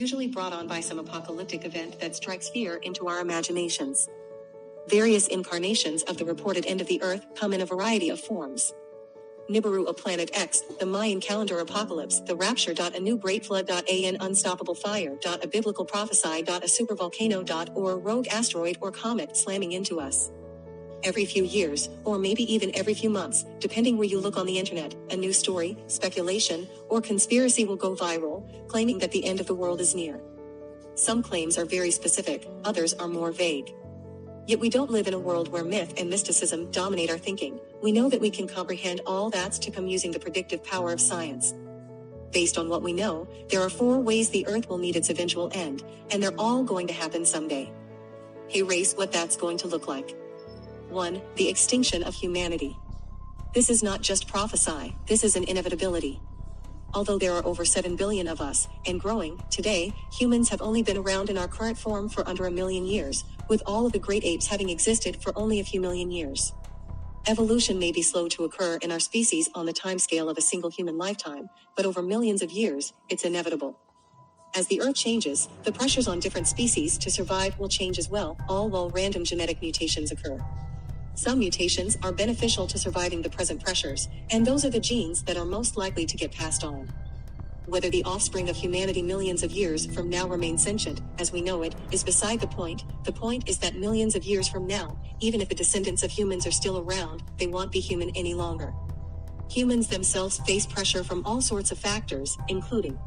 usually brought on by some apocalyptic event that strikes fear into our imaginations. Various incarnations of the reported end of the Earth come in a variety of forms. Nibiru of Planet X, the Mayan calendar apocalypse, the rapture. A new great flood. An unstoppable fire. A biblical prophecy. A supervolcano. Or a rogue asteroid or comet slamming into us. Every few years, or maybe even every few months, depending where you look on the internet, a new story, speculation, or conspiracy will go viral, claiming that the end of the world is near. Some claims are very specific, others are more vague. Yet we don't live in a world where myth and mysticism dominate our thinking. We know that we can comprehend all that's to come using the predictive power of science. Based on what we know, there are 4 ways the Earth will meet its eventual end, and they're all going to happen someday. Hey race, what that's going to look like. 1. The extinction of humanity. This is not just prophesy, this is an inevitability. Although there are over 7 billion of us, and growing, today, humans have only been around in our current form for under 1 million years, with all of the great apes having existed for only a few million years. Evolution may be slow to occur in our species on the timescale of a single human lifetime, but over millions of years, it's inevitable. As the Earth changes, the pressures on different species to survive will change as well, all while random genetic mutations occur. Some mutations are beneficial to surviving the present pressures, and those are the genes that are most likely to get passed on. Whether the offspring of humanity millions of years from now remain sentient, as we know it, is beside the point. The point is that millions of years from now, even if the descendants of humans are still around, they won't be human any longer. Humans themselves face pressure from all sorts of factors, including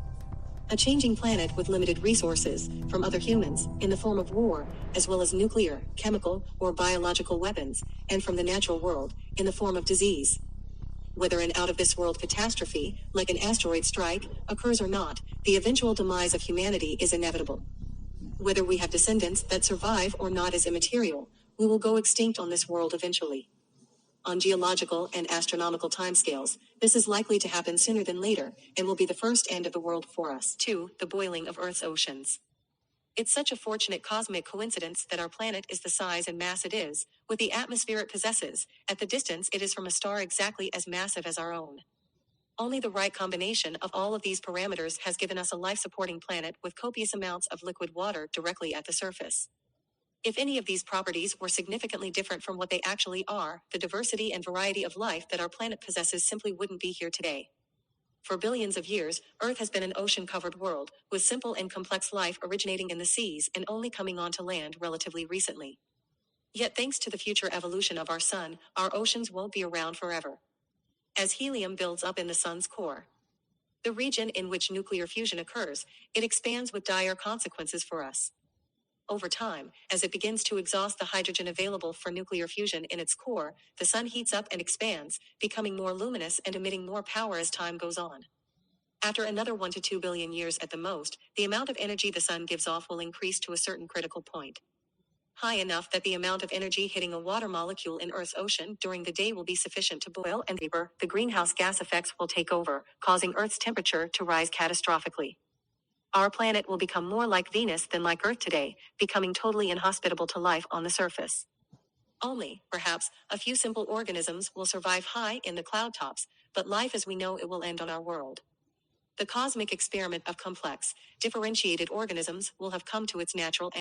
a changing planet with limited resources, from other humans, in the form of war, as well as nuclear, chemical, or biological weapons, and from the natural world, in the form of disease. Whether an out-of-this-world catastrophe, like an asteroid strike, occurs or not, the eventual demise of humanity is inevitable. Whether we have descendants that survive or not is immaterial. We will go extinct on this world eventually. On geological and astronomical timescales, this is likely to happen sooner than later, and will be the first end of the world for us. 2. The boiling of Earth's oceans. It's such a fortunate cosmic coincidence that our planet is the size and mass it is, with the atmosphere it possesses, at the distance it is from a star exactly as massive as our own. Only the right combination of all of these parameters has given us a life-supporting planet with copious amounts of liquid water directly at the surface. If any of these properties were significantly different from what they actually are, the diversity and variety of life that our planet possesses simply wouldn't be here today. For billions of years, Earth has been an ocean-covered world, with simple and complex life originating in the seas and only coming onto land relatively recently. Yet thanks to the future evolution of our sun, our oceans won't be around forever. As helium builds up in the sun's core, the region in which nuclear fusion occurs, it expands with dire consequences for us. Over time, as it begins to exhaust the hydrogen available for nuclear fusion in its core, the sun heats up and expands, becoming more luminous and emitting more power as time goes on. After another 1 to 2 billion years at the most, the amount of energy the sun gives off will increase to a certain critical point. High enough that the amount of energy hitting a water molecule in Earth's ocean during the day will be sufficient to boil and vapor. The greenhouse gas effects will take over, causing Earth's temperature to rise catastrophically. Our planet will become more like Venus than like Earth today, becoming totally inhospitable to life on the surface. Only, perhaps, a few simple organisms will survive high in the cloud tops, but life as we know it will end on our world. The cosmic experiment of complex, differentiated organisms will have come to its natural end.